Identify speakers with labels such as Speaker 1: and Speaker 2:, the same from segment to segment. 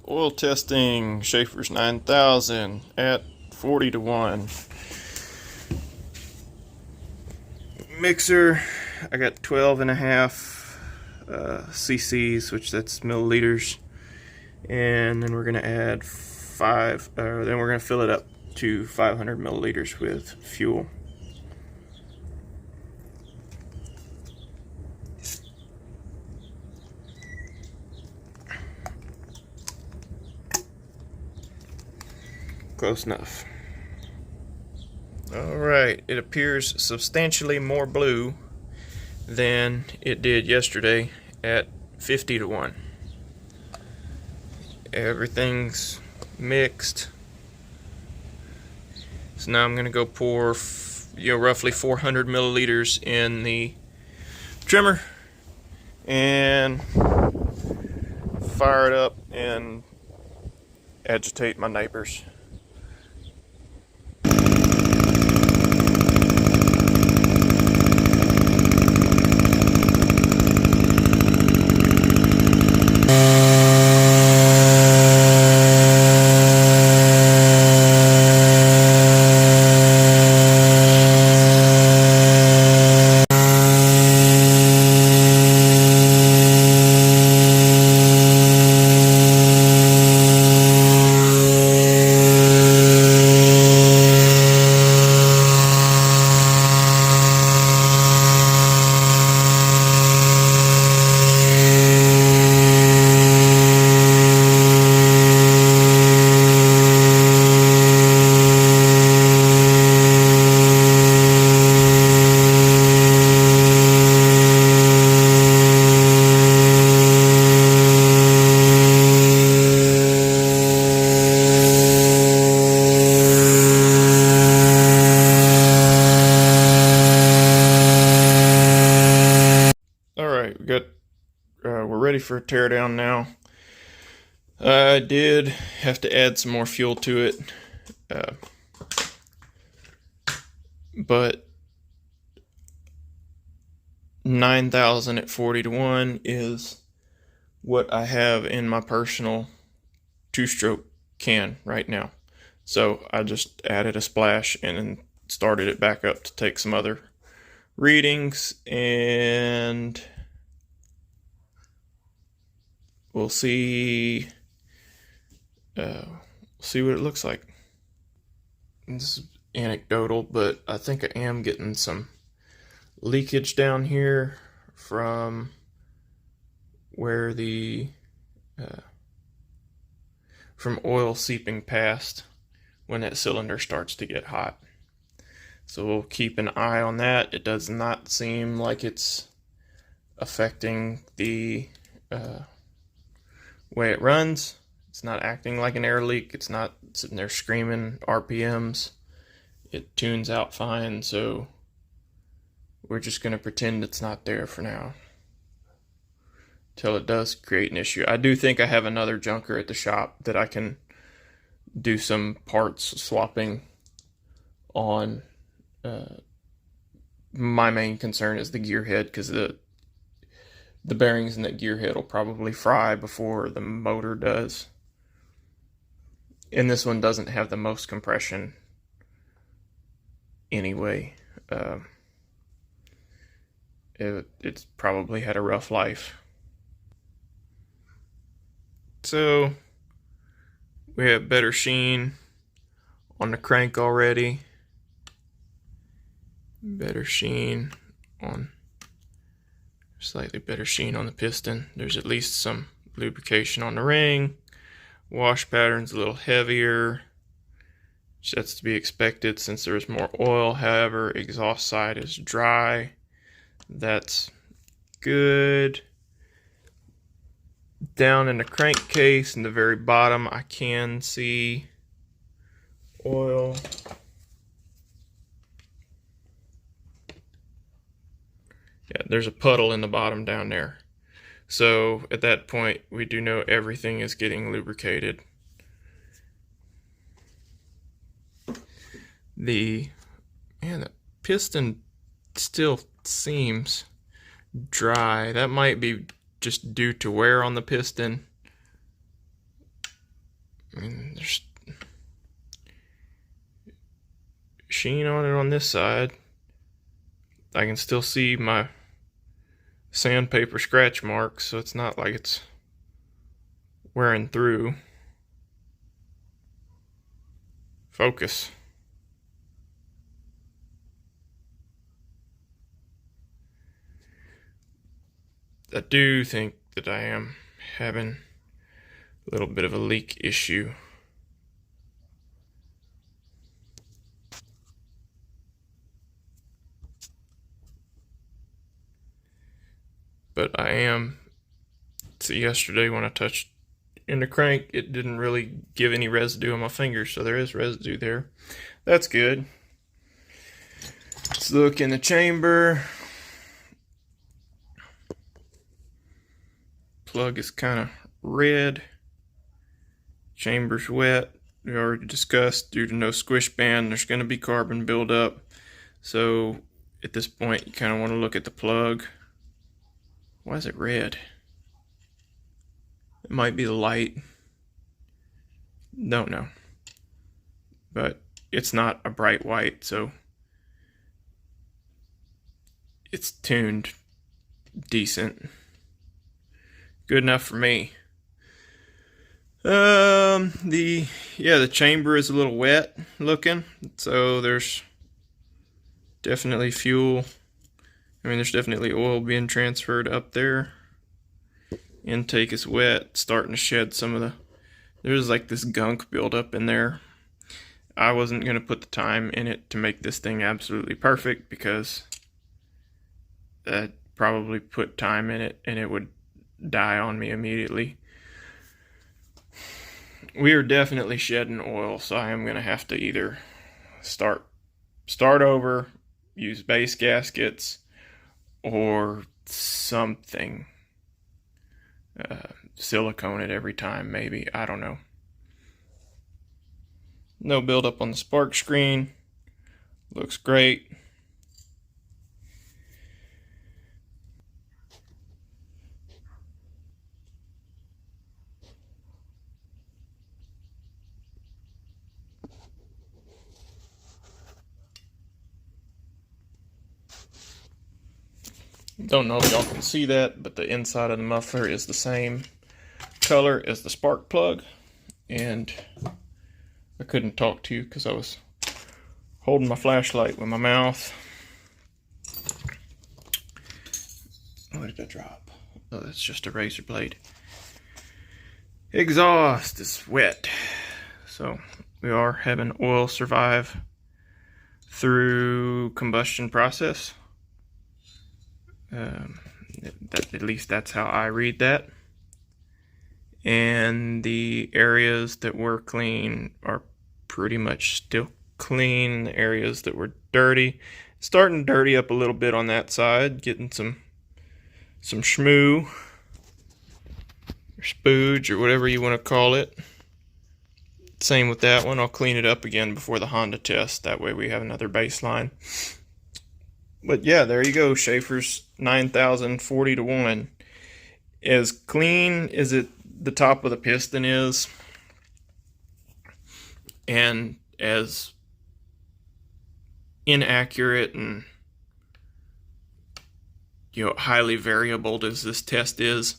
Speaker 1: Oil testing, Scheaffer's 9000 at 40 to 1. Mixer, I got 12.5 cc's, which that's milliliters. And then we're going to add then we're going to fill it up to 500 milliliters with fuel. Close enough. Alright, it appears substantially more blue than it did yesterday at 50 to 1. Everything's mixed. So now I'm going to go pour roughly 400 milliliters in the trimmer and fire it up and agitate my neighbors. We're ready for a teardown now. I did have to add some more fuel to it, but 9,000 at 40 to 1 is what I have in my personal two-stroke can right now. So I just added a splash and then started it back up to take some other readings, and we'll see what it looks like. This is anecdotal, but I think I am getting some leakage down here from where the from oil seeping past when that cylinder starts to get hot. So we'll keep an eye on that. It does not seem like it's affecting the way it runs. It's not acting like an air leak. It's not sitting there screaming RPMs. It tunes out fine, so we're just going to pretend it's not there for now till it does create an issue. I do think I have another junker at the shop that I can do some parts swapping on. My main concern is the gear head, because the bearings in that gear head will probably fry before the motor does. And this one doesn't have the most compression anyway. It's probably had a rough life. So we have better sheen on the crank already. Better sheen on, slightly better sheen on the piston. There's at least some lubrication on the ring. Wash pattern's a little heavier, which that's to be expected since there's more oil. However, exhaust side is dry. That's good. Down in the crankcase in the very bottom, I can see oil. Yeah, there's a puddle in the bottom down there. So at that point, we do know everything is getting lubricated. The piston still seems dry. That might be just due to wear on the piston. mean, there's sheen on it on this side. I can still see my sandpaper scratch marks, so it's not like it's wearing through. Focus. I do think that I am having a little bit of a leak issue. But I am, see, yesterday when I touched in the crank, it didn't really give any residue on my fingers, so there is residue there. That's good. Let's look in the chamber. Plug is kind of red. Chamber's wet. We already discussed, due to no squish band, there's going to be carbon buildup. So at this point, you kind of want to look at the plug. Why is it red? It might be the light. Don't know. But it's not a bright white, so it's tuned decent. Good enough for me. The chamber is a little wet looking, so there's definitely fuel. I mean, there's definitely oil being transferred up there. Intake is wet, starting to shed some of the, there's like this gunk buildup in there. I wasn't going to put the time in it to make this thing absolutely perfect, because I'd probably put time in it and it would die on me immediately. We are definitely shedding oil, so I am going to have to either start over, use base gaskets, or something. Silicone it every time, maybe. I don't know. No buildup on the spark screen. Looks great. Don't know if y'all can see that, but the inside of the muffler is the same color as the spark plug. And I couldn't talk to you because I was holding my flashlight with my mouth. What did I drop? Oh, that's just a razor blade. Exhaust is wet. So we are having oil survive through combustion process. At least that's how I read that. And the areas that were clean are pretty much still clean. The areas that were dirty, starting to dirty up a little bit on that side, getting some schmoo or spooge or whatever you want to call it. Same with that one. I'll clean it up again before the Honda test. That way we have another baseline. But yeah, there you go. Scheaffer's 9000 40-to-1. As clean as the top of the piston is, and as inaccurate and highly variable as this test is,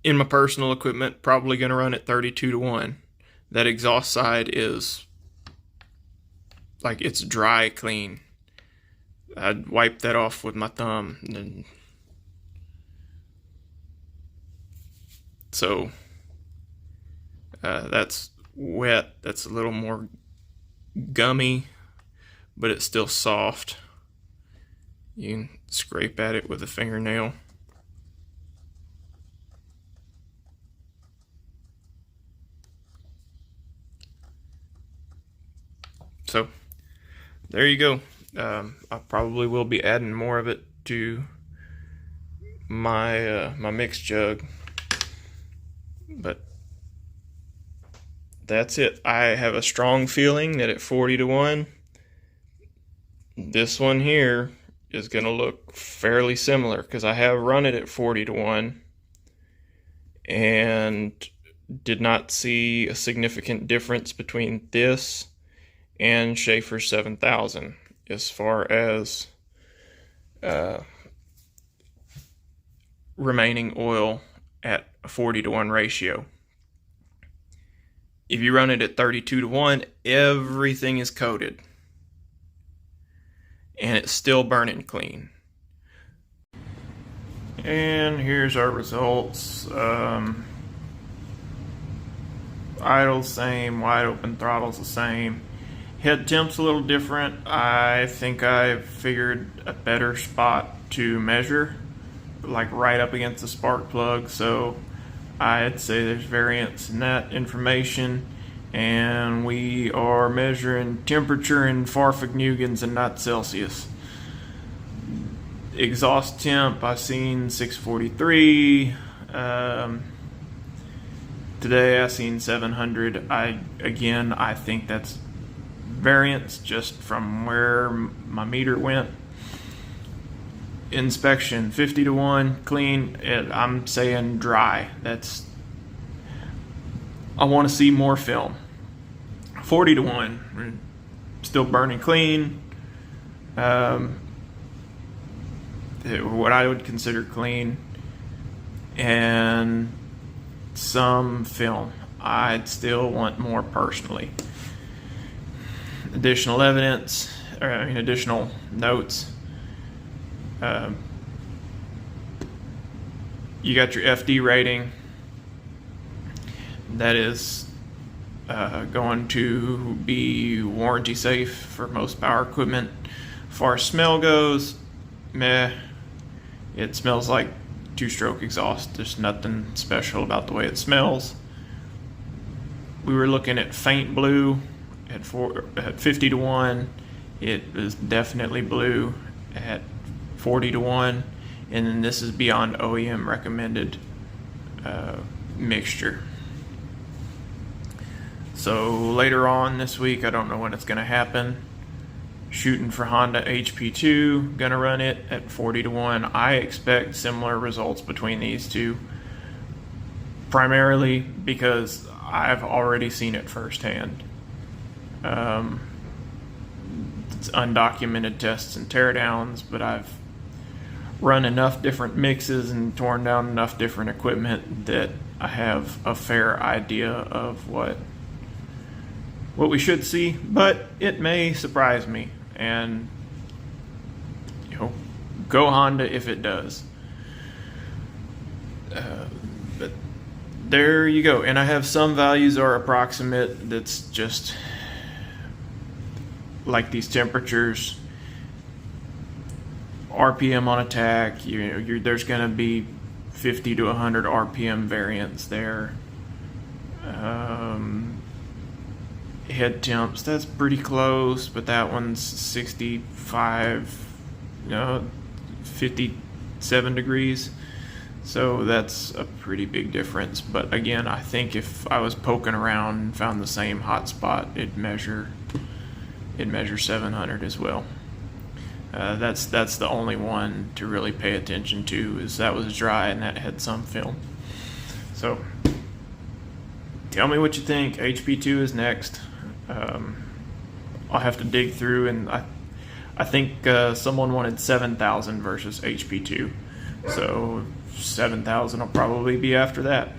Speaker 1: in my personal equipment, probably going to run at 32-to-1. That exhaust side is like, it's dry clean. I'd wipe that off with my thumb. And so that's wet. That's a little more gummy, but it's still soft. You can scrape at it with a fingernail. So there you go. I probably will be adding more of it to my my mix jug, but that's it. I have a strong feeling that at 40-to-1, this one here is going to look fairly similar, because I have run it at 40-to-1, and did not see a significant difference between this and Scheaffer 7000 as far as remaining oil at a 40-to-1 ratio. If you run it at 32-to-1, everything is coated and it's still burning clean. And here's our results. Idle's same, wide open throttle's the same. Head temp's a little different. I think I figured a better spot to measure, like right up against the spark plug, so I'd say there's variance in that information. And we are measuring temperature in Fahrvergnügens and not Celsius. Exhaust temp, I seen 643. Today I seen 700. I think that's variance just from where my meter went. Inspection 50-to-1 clean. I'm saying dry. I want to see more film. 40-to-1 still burning clean. What I would consider clean, and some film. I'd still want more personally. Additional evidence, additional notes. You got your FD rating. That is going to be warranty safe for most power equipment. As far as smell goes, meh. It smells like two-stroke exhaust. There's nothing special about the way it smells. We were looking at faint blue at 50-to-1. It is definitely blue at 40-to-1, and then this is beyond OEM recommended mixture. So later on this week, I don't know when it's going to happen, shooting for Honda HP2, gonna run it at 40-to-1. I expect similar results between these two, primarily because I've already seen it firsthand. It's undocumented tests and teardowns, but I've run enough different mixes and torn down enough different equipment that I have a fair idea of what we should see, but it may surprise me. And go Honda if it does. But there you go. And I have some values are approximate. That's just like these temperatures, RPM on attack. There's going to be 50 to 100 RPM variance there. Head temps, that's pretty close, but that one's 65, 57 degrees. So that's a pretty big difference. But again, I think if I was poking around and found the same hot spot, it'd measure 700 as well. That's the only one to really pay attention to, is that was dry and that had some film. So tell me what you think. HP2 is next. I'll have to dig through, and I think someone wanted 7,000 versus HP2, so 7,000 will probably be after that.